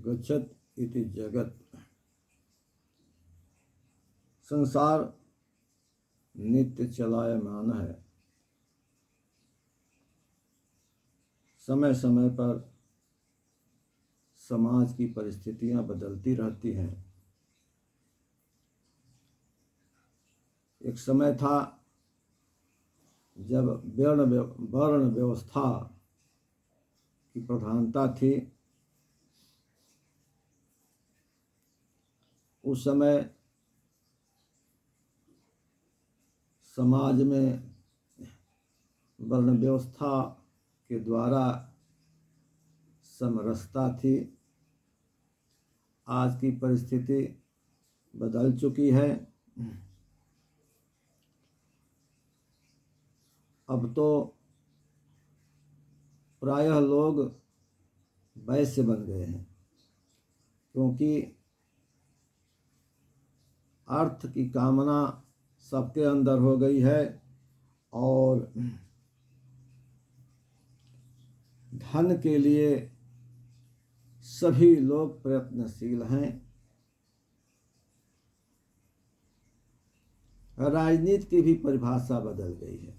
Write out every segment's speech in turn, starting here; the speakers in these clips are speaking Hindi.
गच्छत इति जगत। संसार नित्य चलायमान है। समय समय पर समाज की परिस्थितियां बदलती रहती हैं। एक समय था जब वर्ण व्यवस्था की प्रधानता थी। उस समय समाज में वर्ण व्यवस्था के द्वारा समरसता थी। आज की परिस्थिति बदल चुकी है। अब तो प्रायः लोग वैश्य बन गए हैं, क्योंकि अर्थ की कामना सबके अंदर हो गई है और धन के लिए सभी लोग प्रयत्नशील हैं। राजनीति की भी परिभाषा बदल गई है।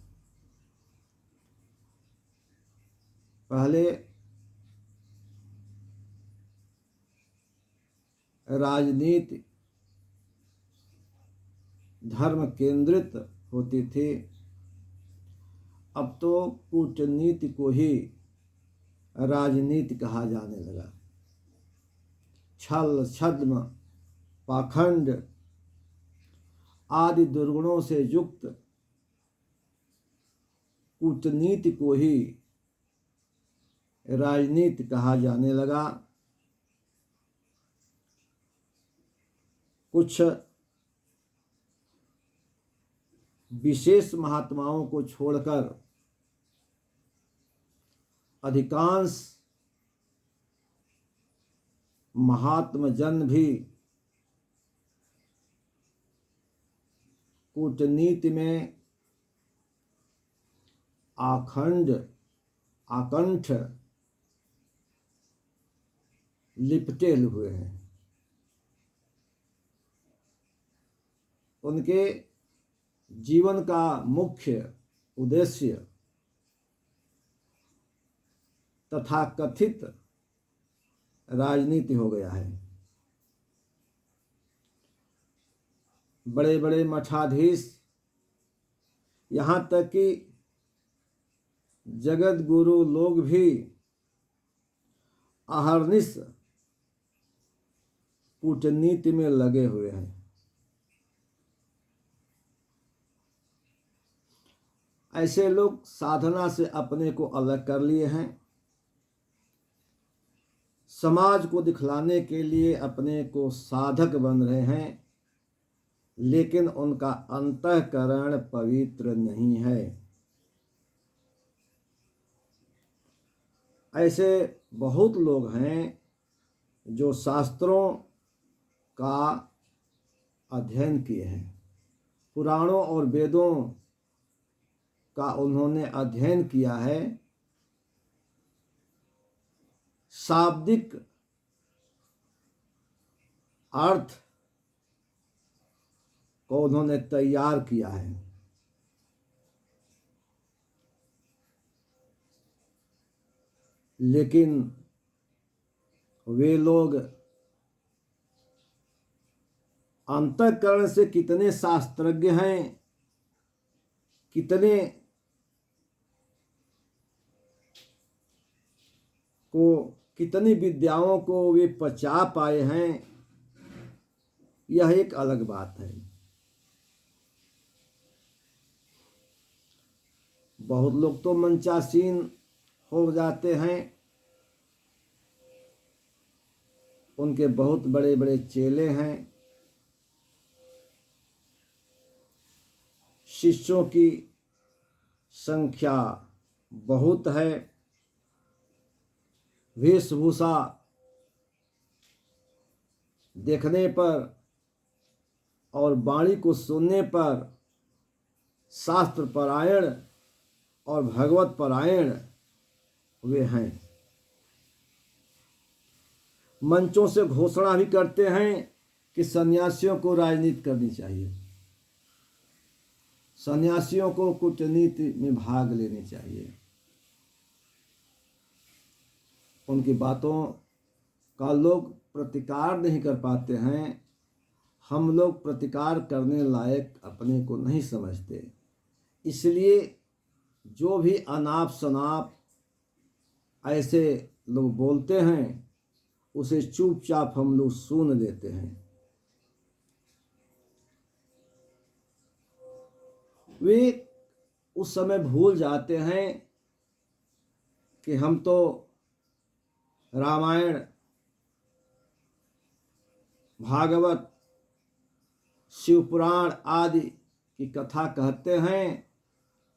पहले राजनीति धर्म केंद्रित होती थी, अब तो कूटनीति को ही राजनीति कहा जाने लगा। छल छद्म पाखंड आदि दुर्गुणों से युक्त कूटनीति को ही राजनीति कहा जाने लगा। कुछ विशेष महात्माओं को छोड़कर अधिकांश महात्मा जन भी कूटनीति में आकंठ लिपटे हुए हैं। उनके जीवन का मुख्य उद्देश्य तथाकथित राजनीति हो गया है। बड़े बड़े मठाधीश, यहाँ तक कि जगत गुरु लोग भी अहर्निश कूटनीति में लगे हुए हैं। ऐसे लोग साधना से अपने को अलग कर लिए हैं। समाज को दिखलाने के लिए अपने को साधक बन रहे हैं, लेकिन उनका अंतःकरण पवित्र नहीं है। ऐसे बहुत लोग हैं जो शास्त्रों का अध्ययन किए हैं, पुराणों और वेदों का उन्होंने अध्ययन किया है, शाब्दिक अर्थ को उन्होंने तैयार किया है, लेकिन वे लोग अंतःकरण से कितने शास्त्रज्ञ हैं, कितनी विद्याओं को वे पचा पाए हैं, यह एक अलग बात है। बहुत लोग तो मंचासीन हो जाते हैं, उनके बहुत बड़े बड़े चेले हैं, शिष्यों की संख्या बहुत है, वेशभूषा देखने पर और वाणी को सुनने पर शास्त्र परायण और भगवत परायण वे हैं। मंचों से घोषणा भी करते हैं कि सन्यासियों को राजनीति करनी चाहिए, सन्यासियों को कूटनीति में भाग लेनी चाहिए। उनकी बातों का लोग प्रतिकार नहीं कर पाते हैं। हम लोग प्रतिकार करने लायक अपने को नहीं समझते, इसलिए जो भी अनाप शनाप ऐसे लोग बोलते हैं उसे चुपचाप हम लोग सुन लेते हैं। वे उस समय भूल जाते हैं कि हम तो रामायण, भागवत, शिवपुराण आदि की कथा कहते हैं,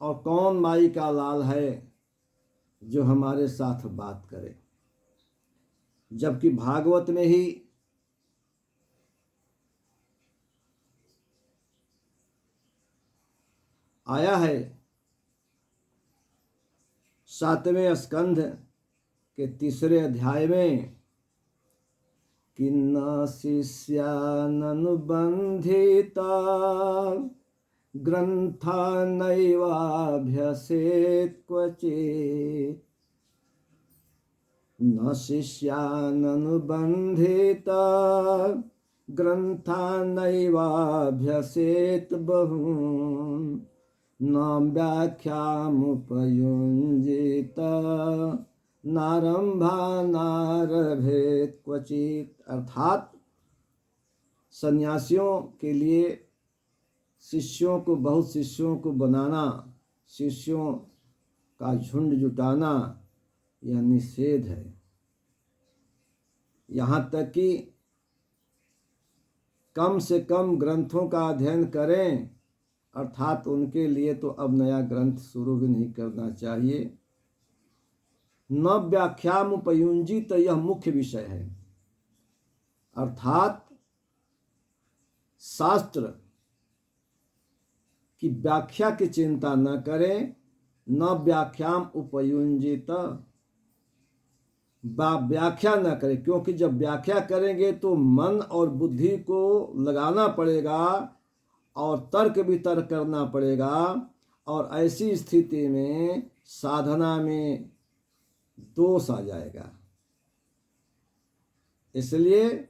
और कौन माई का लाल है जो हमारे साथ बात करे। जबकि भागवत में ही आया है 7वें स्कंध के 3 अध्याय में कि न शिष्याननुबन्धिता ग्रंथा नैवाभ्यसेत् क्वचित्, न शिष्याननुबन्धिता ग्रंथा नैवाभ्यसेत् बहून्, न व्याख्यामुपयुञ्जीत नारंभा नारभेत क्वचित। अर्थात सन्यासियों के लिए बहुत शिष्यों को बनाना, शिष्यों का झुंड जुटाना यह निषेध है। यहाँ तक कि कम से कम ग्रंथों का अध्ययन करें, अर्थात उनके लिए तो अब नया ग्रंथ शुरू भी नहीं करना चाहिए। न व्याख्यामुपयुञ्जीत, यह मुख्य विषय है, अर्थात शास्त्र की व्याख्या की चिंता न करें। न व्याख्याम उपयुञ्जीत, व्याख्या न करें, क्योंकि जब व्याख्या करेंगे तो मन और बुद्धि को लगाना पड़ेगा और तर्क वितर्क करना पड़ेगा, और ऐसी स्थिति में साधना में दोष आ जाएगा। इसलिए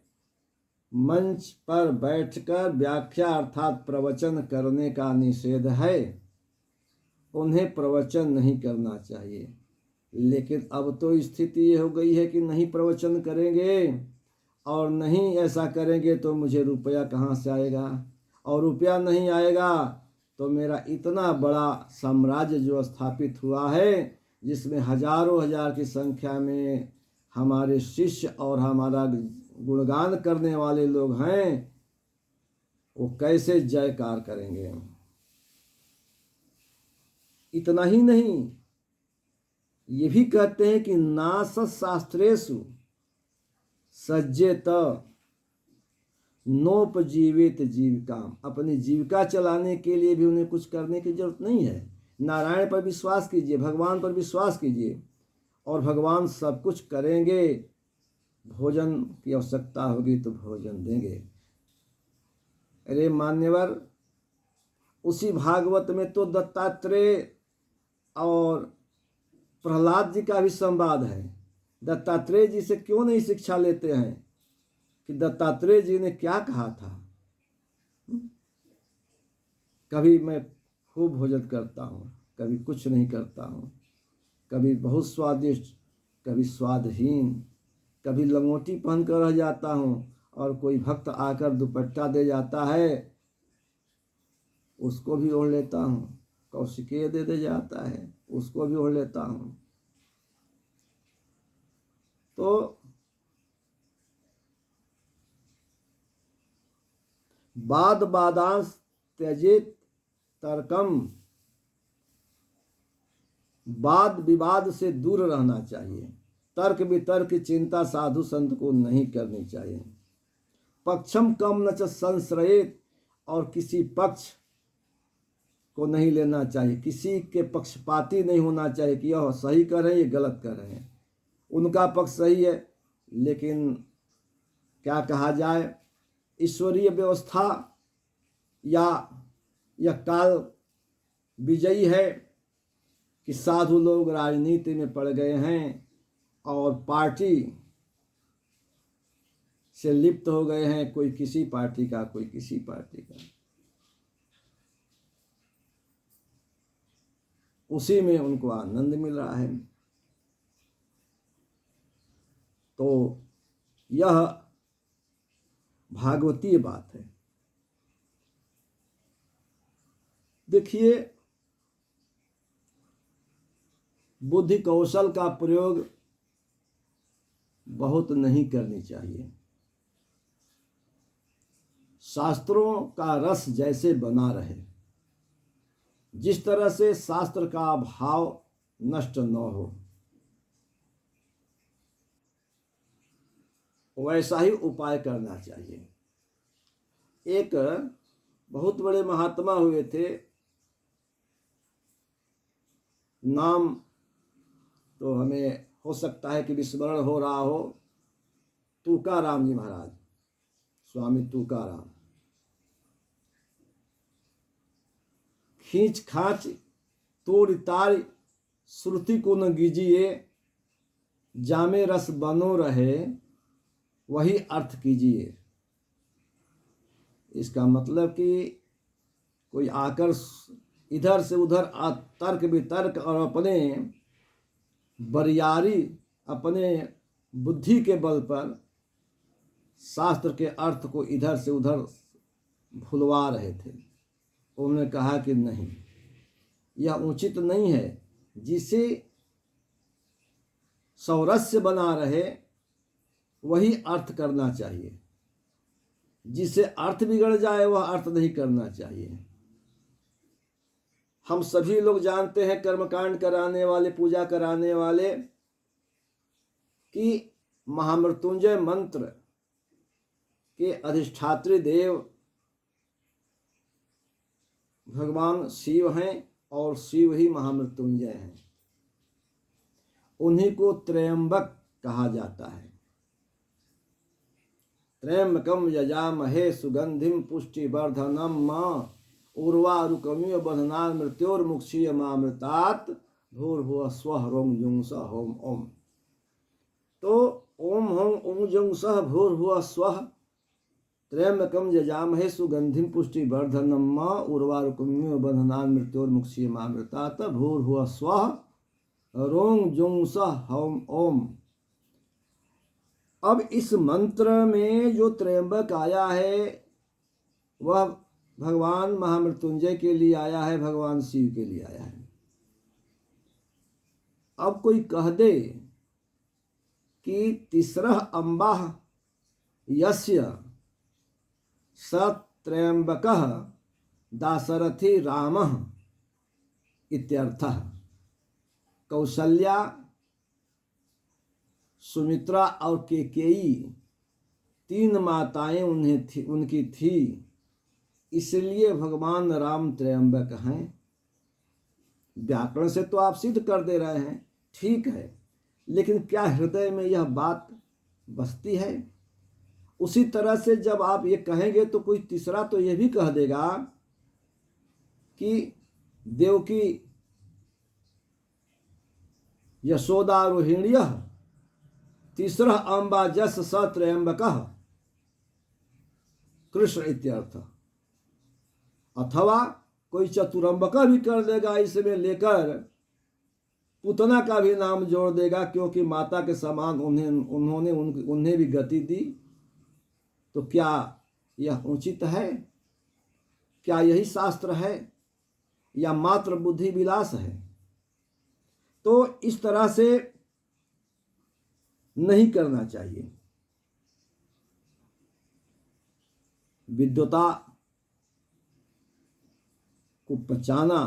मंच पर बैठकर व्याख्या अर्थात प्रवचन करने का निषेध है, उन्हें प्रवचन नहीं करना चाहिए। लेकिन अब तो स्थिति ये हो गई है कि नहीं प्रवचन करेंगे, और नहीं ऐसा करेंगे तो मुझे रुपया कहाँ से आएगा, और रुपया नहीं आएगा तो मेरा इतना बड़ा साम्राज्य जो स्थापित हुआ है, जिसमें हजारों हजार की संख्या में हमारे शिष्य और हमारा गुणगान करने वाले लोग हैं, वो कैसे जयकार करेंगे। इतना ही नहीं, ये भी कहते हैं कि नास शास्त्रेषु सज्जेत नोपजीवित जीविकाम, अपनी जीविका चलाने के लिए भी उन्हें कुछ करने की जरूरत नहीं है। नारायण पर विश्वास कीजिए, भगवान पर विश्वास कीजिए, और भगवान सब कुछ करेंगे। भोजन की आवश्यकता होगी तो भोजन देंगे। अरे मान्यवर, उसी भागवत में तो दत्तात्रेय और प्रहलाद जी का भी संवाद है। दत्तात्रेय जी से क्यों नहीं शिक्षा लेते हैं कि दत्तात्रेय जी ने क्या कहा था। कभी मैं खूब भोजन करता हूँ, कभी कुछ नहीं करता हूँ, कभी बहुत स्वादिष्ट, कभी स्वादहीन, कभी लंगोटी पहन कर रह जाता हूँ, और कोई भक्त आकर दुपट्टा दे जाता है, उसको भी ओढ़ लेता हूँ। कौशिकीय दे जाता है, उसको भी ओढ़ लेता हूँ। तो वाद वादांश त्यजेत तर्कम, वाद विवाद से दूर रहना चाहिए। तर्क वितर्क की चिंता साधु संत को नहीं करनी चाहिए। पक्षम कम न च संश्रयेत, और किसी पक्ष को नहीं लेना चाहिए, किसी के पक्षपाती नहीं होना चाहिए कि यह सही कर रहे हैं, ये गलत कर रहे हैं। उनका पक्ष सही है, लेकिन क्या कहा जाए, ईश्वरीय व्यवस्था या यह काल विजयी है कि साधु लोग राजनीति में पड़ गए हैं और पार्टी से लिप्त हो गए हैं, कोई किसी पार्टी का, कोई किसी पार्टी का, उसी में उनको आनंद मिल रहा है। तो यह भागवतीय बात है। देखिए, बुद्धि कौशल का प्रयोग बहुत नहीं करनी चाहिए। शास्त्रों का रस जैसे बना रहे, जिस तरह से शास्त्र का भाव नष्ट न हो, वैसा ही उपाय करना चाहिए। एक बहुत बड़े महात्मा हुए थे, नाम तो हमें हो सकता है कि विस्मरण हो रहा हो, तुकाराम जी महाराज, स्वामी तुकाराम। खींच खाच तोड़ ताड़ श्रुति को न कीजिए, जामे रस बनो रहे वही अर्थ कीजिए। इसका मतलब कि कोई आकर इधर से उधर तर्क वितर्क और अपने बरियारी, अपने बुद्धि के बल पर शास्त्र के अर्थ को इधर से उधर भुलवा रहे थे। उन्होंने कहा कि नहीं, यह उचित नहीं है। जिसे सौरस्य बना रहे वही अर्थ करना चाहिए, जिसे अर्थ बिगड़ जाए वह अर्थ नहीं करना चाहिए। हम सभी लोग जानते हैं, कर्मकांड कराने वाले, पूजा कराने वाले, कि महामृत्युंजय मंत्र के अधिष्ठात्री देव भगवान शिव हैं और शिव ही महामृत्युंजय हैं। उन्हीं को त्रयंबक कहा जाता है। त्र्यंबकम यजामहे सुगंधिम पुष्टिवर्धनम उर्वारुकमिव बधनान् मृत्योर्मुक्षीयमामृतात् भूर्भुवः स्वः रों जुं सः होम ओम। तो ओम होम ओम जुं सः भूर्भुवः स्वः त्र्यंबकम यजामहे सुगंधिम पुष्टिवर्धनम उर्वारुकमिव बधनान् मृत्योर्मुक्षीयमामृतात् भूर्भुवः स्वः रों जुं सः होम ओम। अब इस मंत्र में जो त्रयंबक आया है वह भगवान महामृत्युंजय के लिए आया है, भगवान शिव के लिए आया है। अब कोई कह दे कि तीसरा अंबा यस्य स त्रयंबकः दाशरथी रामः इत्यर्थः। कौशल्या, सुमित्रा और केकेयी तीन माताएं उनकी थी, इसलिए भगवान राम त्रयंबक हैं। व्याकरण से तो आप सिद्ध कर दे रहे हैं, ठीक है, लेकिन क्या हृदय में यह बात बसती है? उसी तरह से जब आप ये कहेंगे तो कोई तीसरा तो यह भी कह देगा कि देवकी यशोदा रोहिण्य तीसरा अम्बा जस स त्रयंबकः कृष्ण इत्यर्थ। अथवा कोई चतुरंबका भी कर देगा, इसमें लेकर पुतना का भी नाम जोड़ देगा, क्योंकि माता के समान उन्हें भी गति दी। तो क्या यह उचित है? क्या यही शास्त्र है या मात्र बुद्धि विलास है? तो इस तरह से नहीं करना चाहिए। विद्वता को पचाना,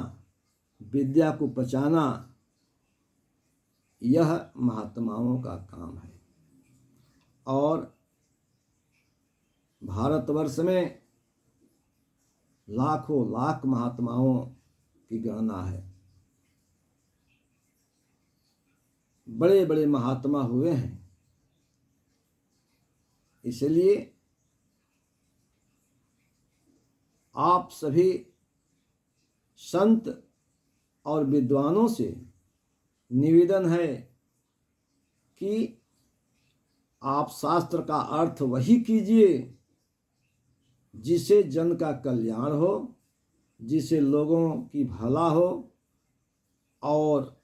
विद्या को पचाना, यह महात्माओं का काम है। और भारतवर्ष में लाखों लाख महात्माओं की गणना है। बड़े बड़े महात्मा हुए हैं। इसलिए आप सभी संत और विद्वानों से निवेदन है कि आप शास्त्र का अर्थ वही कीजिए जिससे जन का कल्याण हो, जिससे लोगों की भला हो और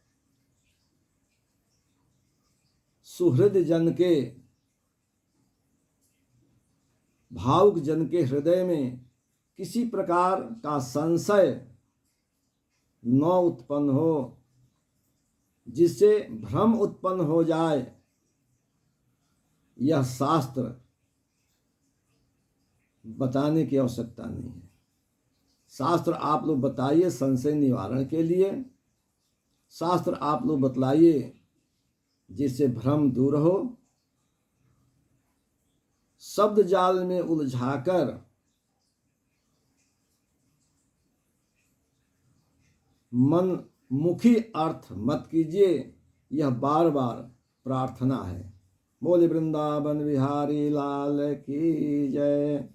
सुहृद जन के, भावुक जन के हृदय में किसी प्रकार का संशय न उत्पन्न हो, जिससे भ्रम उत्पन्न हो जाए। यह शास्त्र बताने की आवश्यकता नहीं है। शास्त्र आप लोग बताइए संशय निवारण के लिए, शास्त्र आप लोग बतलाइए जिससे भ्रम दूर हो। शब्द जाल में उलझाकर मन मुखी अर्थ मत कीजिए, यह बार बार प्रार्थना है। बोले वृंदावन बिहारी लाल की जय।